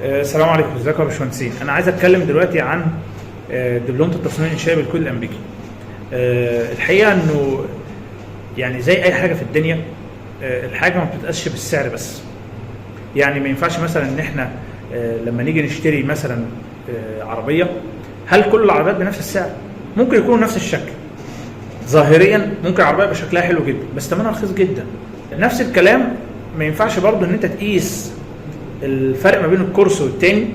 السلام عليكم، ازيكم يا باشمهندسين. انا عايز اتكلم دلوقتي عن دبلومه التصميم الانشائي بالكود الامريكي. الحقيقه انه يعني زي اي حاجه في الدنيا، الحاجه ما بتتقاسش بالسعر بس. يعني ما ينفعش مثلا ان احنا لما نيجي نشتري مثلا عربيه، هل كل العربيات بنفس السعر؟ ممكن يكونوا نفس الشكل ظاهريا، ممكن العربيه يبقى شكلها حلو جدا بس ثمنها رخيص جدا. نفس الكلام ما ينفعش برضو ان انت تقيس الفرق ما بين الكورس والتاني.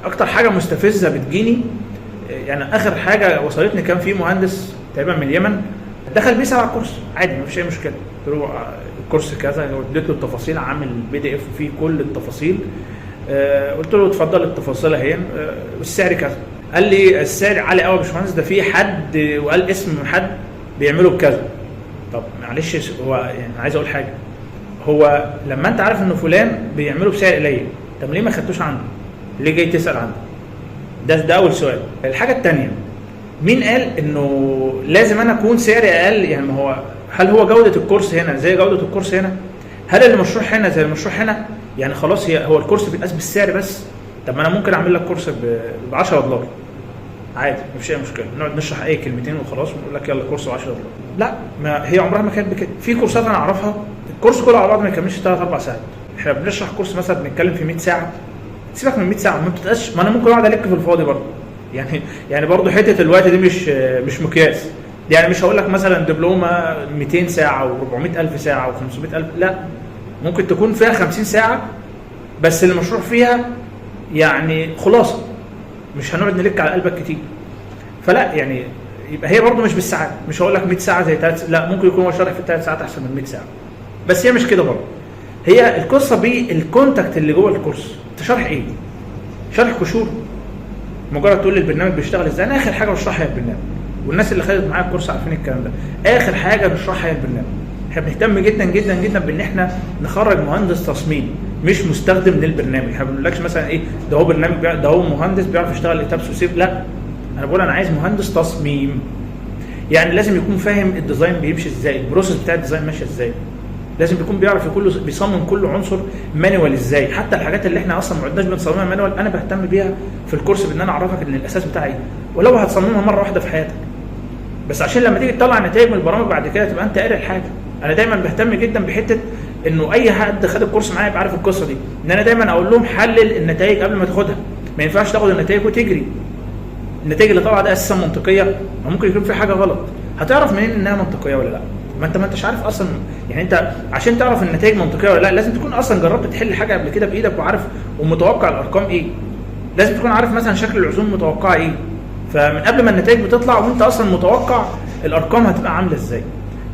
اكتر حاجه مستفزه بتجيني، يعني اخر حاجه وصلتني كان في مهندس تقريبا من اليمن دخل بيسال على الكورس عادي، ما فيش اي مشكله. قلت له الكورس كذا، اديت له التفاصيل، عامل PDF فيه كل التفاصيل. قلت له اتفضل التفاصيل اهي، والسعر كذا. قال لي السعر عالي قوي يا باشمهندس، ده في حد وقال اسم حد بيعمله بكذا. طب معلش، هو يعني عايز اقول حاجه، هو لما انت عارف انه فلان بيعمله بسعر قليل، طب ليه ما خدتوش عنده؟ ليه جاي تسال عنده؟ ده اول سؤال. الحاجه الثانيه، مين قال انه لازم انا اكون سعري اقل؟ يعني ما هو هل هو جوده الكورس هنا زي جوده الكورس هنا؟ هل المشروع هنا زي المشروع هنا؟ يعني خلاص هو الكورس بيتقاس بالسعر بس؟ طب ما انا ممكن اعمل لك كورس ب $10 عادي، مفيش اي مشكله، نقعد نشرح اي كلمتين وخلاص ونقول لك يلا كورس $10. لا، ما هي عمرها ما كانت بكده. في كورسات انا اعرفها الكورس كله على بعض ما يكملش 3-4 ساعات. احنا بنشرح كورس مثلا بنتكلم في 100 ساعه، سيبك من 100 ساعه ما بتتقاش، ما انا ممكن اقعد الك في الفاضي برضه. يعني برضه حته الوقت دي مش مقياس. يعني مش هقول لك مثلا دبلومه 200 ساعه و400 الف ساعه و500 الف، لا، ممكن تكون فيها 50 ساعه بس المشروع فيها يعني خلاصه، مش هنقعد نلك على قلبك كتير. فلا يعني يبقى هي برضه مش بالساعات. مش هقول لك 100 ساعه زي 3، لا، ممكن يكون هو شرح في 3 ساعات احسن من 100 ساعه، بس هي مش كده برضه. هي القصه بالكونتاكت اللي جوه الكورس. انت شرح ايه؟ شرح قشور، مجرد تقول لي البرنامج بيشتغل ازاي. انا اخر حاجه بشرحها هي البرنامج، والناس اللي خدت معايا الكورس عارفين الكلام ده. اخر حاجه بنشرحها هي البرنامج. احنا بنهتم جدا جدا جدا بان احنا نخرج مهندس تصميم مش مستخدم للبرنامج. احنا ما بنقولكش مثلا ايه ده هو برنامج، ده هو مهندس بيعرف يشتغل ايتابس وسيف، لا، انا بقول انا عايز مهندس تصميم. يعني لازم يكون فاهم الديزاين بيمشي ازاي، البروسيس بتاع الديزاين ماشيه ازاي، لازم يكون بيعرف بيصمم كل عنصر مانوال ازاي. حتى الحاجات اللي احنا اصلا ما عدناش بنصممها مانوال انا بهتم بيها في الكورس، بان انا اعرفك ان الاساس بتاعي ايه، ولو هتصممها مره واحده في حياتك بس عشان لما تيجي تطلع نتائج من البرامج بعد كده تبقى انت قاري الحاجه. انا دايما بهتم جدا بحته انه اي حد خد الكورس معايا يبقى عارف القصه دي، ان انا دايما اقول لهم حلل النتائج قبل ما تاخدها. ما ينفعش تاخد النتائج وتجري. النتائج اللي طالعه ده اساسا منطقيه، ممكن يكون في حاجه غلط. هتعرف منين انها منطقيه ولا لا؟ ما انتش عارف اصلا. يعني انت عشان تعرف النتائج منطقيه ولا لا لازم تكون اصلا جربت تحل حاجه قبل كده بايدك وعارف ومتوقع الارقام ايه. لازم تكون عارف مثلا شكل العزوم متوقعه ايه، فمن قبل ما النتائج بتطلع وانت اصلا متوقع الارقام هتبقى عامله ازاي.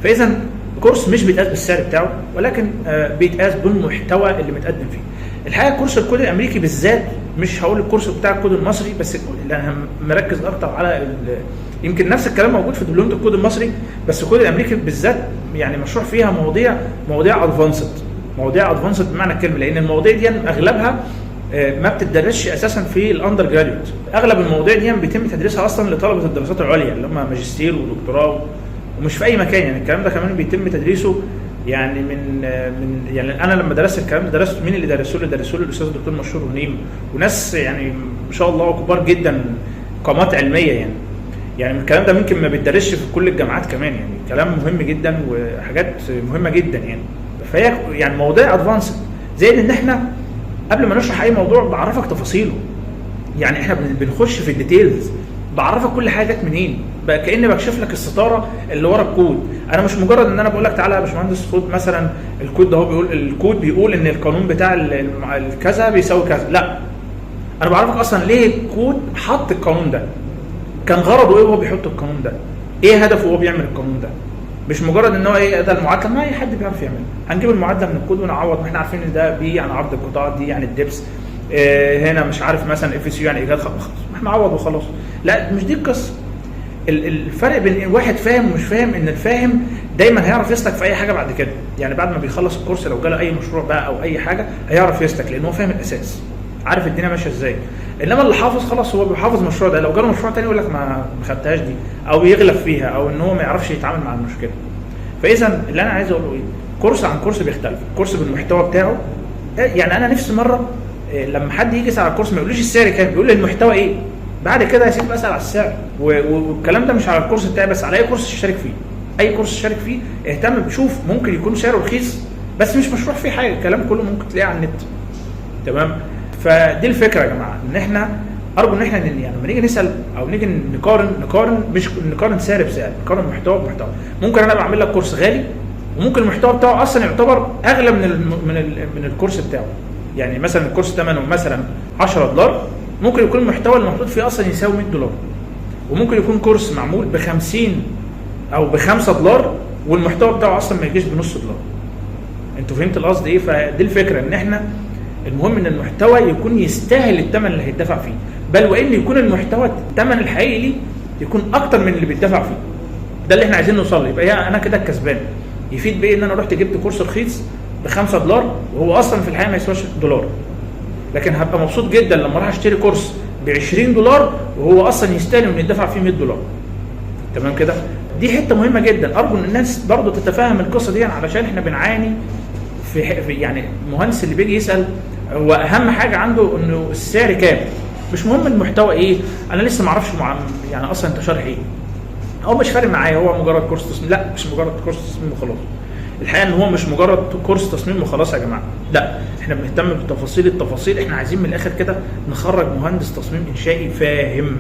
فاذا الكورس مش بيتقاس بالسعر بتاعه، ولكن بيتقاس بالمحتوى اللي متقدم فيه. الحقيقه كورس الكود الامريكي بالذات، مش هقول الكورس بتاع الكود المصري بس، لان مركز اكتر على يمكن نفس الكلام موجود في دبلومه الكود المصري، بس الكود الامريكي بالذات يعني مشروع فيها مواضيع ادفانسد بمعنى الكلمه، لان المواضيع دي اغلبها ما بتدرسش اساسا في الاندر جراديوت. اغلب المواضيع دي بيتم تدريسها اصلا لطلبه الدراسات العليا اللي هم ماجستير ودكتوراه، ومش في اي مكان. يعني الكلام ده كمان بيتم تدريسه يعني من يعني انا لما درست الكلام ده درست مين اللي درسوه الاستاذ الدكتور مشهور ونيم، وناس يعني ما شاء الله كبار جدا، قامات علميه. يعني الكلام ده ممكن ما بيتدرسش في كل الجامعات كمان. يعني كلام مهم جدا وحاجات مهمه جدا. يعني فهي يعني مواضيع ادفانسد، زائد ان احنا قبل ما نشرح اي موضوع بعرفك تفاصيله. يعني احنا بنخش في الديتيلز، بعرفك كل حاجه جت منين، بقى كاني بكشف لك الستاره اللي ورا الكود. انا مش مجرد ان انا بقول لك تعالى يا باشمهندس خد مثلا الكود ده، هو بيقول ان القانون بتاع الكذا بيساوي كذا، لا، انا بعرفك اصلا ليه الكود حط القانون ده، كان غرضه ايه وهو بيحط القانون ده، ايه هدفه وهو بيعمل القانون ده. مش مجرد ان هو ايه ده المعادله، ما اي حد بيعرف يعمل. هنجيب المعادله من الكود ونعوض، ما احنا عارفين ان ده بي يعني عرض القطاع، دي يعني الدبس، هنا مش عارف مثلا اف سي يعني ايجاد، خلاص احنا نعوض وخلاص. لا، مش دي القصه. الفرق بين واحد فاهم ومش فاهم، ان الفاهم دايما هيعرف يسلك في اي حاجه بعد كده. يعني بعد ما بيخلص الكورس لو جاله اي مشروع بقى او اي حاجه هيعرف يسلك، لان هو فاهم الاساس، عارف الدنيا ماشيه ازاي. انما اللي حافظ خلاص هو بيحافظ المشروع ده، لو جاله مشروع تاني يقول لك ما خدتهاش دي، او يغلب فيها، او ان هو ما يعرفش يتعامل مع المشكله. فاذا اللي انا عايز اقوله ايه، كورس عن كورس بيختلف، كورس بالمحتوى بتاعه. يعني انا نفسي مره لما حد يجي يسال على الكورس ما يقوليش السعر كام، بيقول لي المحتوى ايه. بعد كده يا سيدي بسال على السعر. والكلام ده مش على الكورس بتاعي بس، على اي كورس تشترك فيه. اي كورس تشترك فيه اهتم بشوف، ممكن يكون سعره رخيص بس مش مشروح فيه حاجه، الكلام كله ممكن تلاقيه على النت. تمام. فدي الفكره يا جماعه، ان احنا ارجو ان احنا يعني لما نيجي نسال او نيجي نقارن مش نقارن سعر بسعر، نقارن محتوى بمحتوى. ممكن انا بعمل لك كورس غالي وممكن المحتوى بتاعه اصلا يعتبر اغلى من الكورس بتاعه. يعني مثلا الكورس ثمنه مثلا $10، ممكن يكون المحتوى اللي محطوط فيه اصلا يساوي $100. وممكن يكون كورس معمول ب50 او ب$5 والمحتوى بتاعه اصلا ما يجيش بنص $. انتوا فهمت القصد ايه؟ فدي الفكره، ان احنا المهم ان المحتوى يكون يستاهل الثمن اللي هيدفع فيه، بل وان يكون المحتوى الثمن الحقيقي ليه يكون اكتر من اللي بيدفع فيه. ده اللي احنا عايزين نوصل له. يبقى انا كده الكسبان. يفيد بايه ان انا رحت جبت كورس رخيص ب$5 وهو اصلا في الحقيقه ما يسواش $1، لكن هبقى مبسوط جدا لما اروح اشتري كورس ب$20 وهو اصلا يستاهل ان يدفع فيه $100. تمام كده؟ دي حته مهمه جدا، ارجو ان الناس برضو تتفهم القصه دي، علشان احنا بنعاني في يعني المهندس اللي بيجي يسال هو اهم حاجه عنده انه السعر كام، مش مهم المحتوى ايه. انا لسه ما اعرفش يعني اصلا انت شارح ايه، هو مش فارق معايا، هو مجرد كورس تصميم. لا، مش مجرد كورس تصميم وخلاص. الحقيقه ان هو مش مجرد كورس تصميم وخلاص يا جماعه، لا، احنا بنهتم التفاصيل. احنا عايزين من الاخر كده نخرج مهندس تصميم انشائي فاهم،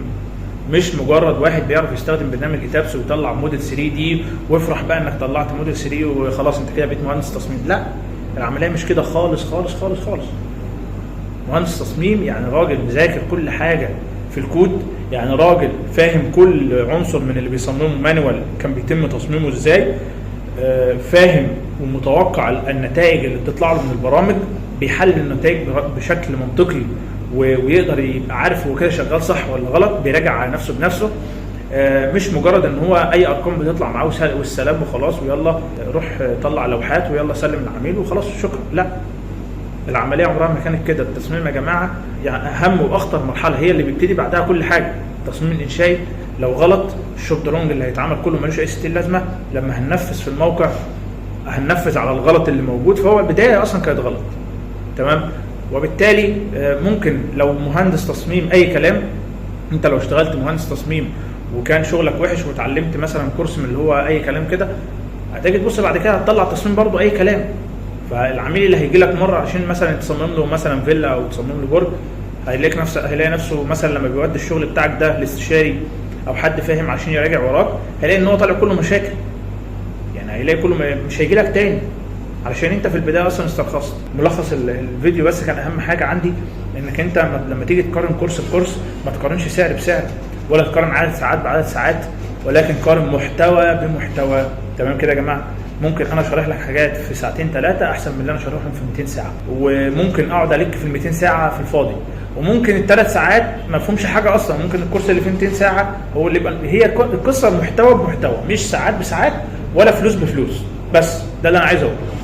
مش مجرد واحد بيعرف يستخدم برنامج ايتابس ويطلع موديل 3 دي ويفرح بقى انك طلعت موديل 3 وخلاص انت كده بقيت مهندس تصميم. لا، العمليه مش كده خالص خالص خالص خالص. مهندس تصميم يعني راجل مذاكر كل حاجه في الكود، يعني راجل فاهم كل عنصر من اللي بيصممه مانوال كان بيتم تصميمه ازاي، فاهم ومتوقع النتائج اللي بتطلع له من البرامج، بيحلل النتائج بشكل منطقي ويقدر يبقى عارف هو كده شغال صح ولا غلط، بيراجع على نفسه بنفسه. مش مجرد ان هو اي ارقام بتطلع معاه والسلام وخلاص، ويلا روح طلع لوحات ويلا سلم العميل وخلاص شكرا. لا، العمليه عمرها ما كانت كده. التصميم يا جماعه يعني اهم واخطر مرحله، هي اللي بيبتدي بعدها كل حاجه. التصميم الانشائي لو غلط، الشوب درونج اللي هيتعمل كله ملوش اي ستين لازمه. لما هننفذ في الموقع هننفذ على الغلط اللي موجود، فهو البدايه اصلا كانت غلط. تمام. وبالتالي ممكن لو مهندس تصميم اي كلام، انت لو اشتغلت مهندس تصميم وكان شغلك وحش وتعلمت مثلا كورس من اللي هو اي كلام كده، هتيجي تبص بعد كده هتطلع تصميم برضو اي كلام. فالعميل اللي هيجي لك مره عشان مثلا تصمم له مثلا فيلا او تصمم له برج، هيلاقي نفسه مثلا لما بيودي الشغل بتاعك ده لاستشاري او حد فاهم عشان يراجع وراك، هيلاقي ان هو طالع كله مشاكل. يعني هيلاقي كله مش هيجي لك تاني علشان انت في البدايه اصلا استرخصت. ملخص الفيديو بس كان اهم حاجه عندي انك انت لما تيجي تقارن كورس بكورس ما تقارنش سعر بسعر، ولا تقارن عدد ساعات بعدد ساعات، ولكن قارن محتوى بمحتوى. تمام كده يا جماعه؟ ممكن انا اشرح لك حاجات في ساعتين ثلاثه احسن من اللي انا شارحهم في 200 ساعه، وممكن اقعد عليك في ال 200 ساعه في الفاضي، وممكن الثلاث ساعات ما فيهمش حاجه اصلا. ممكن الكورس اللي فيه 200 ساعه هو اللي يبقى هي القصه محتوى بمحتوى، مش ساعات بساعات ولا فلوس بفلوس. بس ده اللي انا عايز اقوله.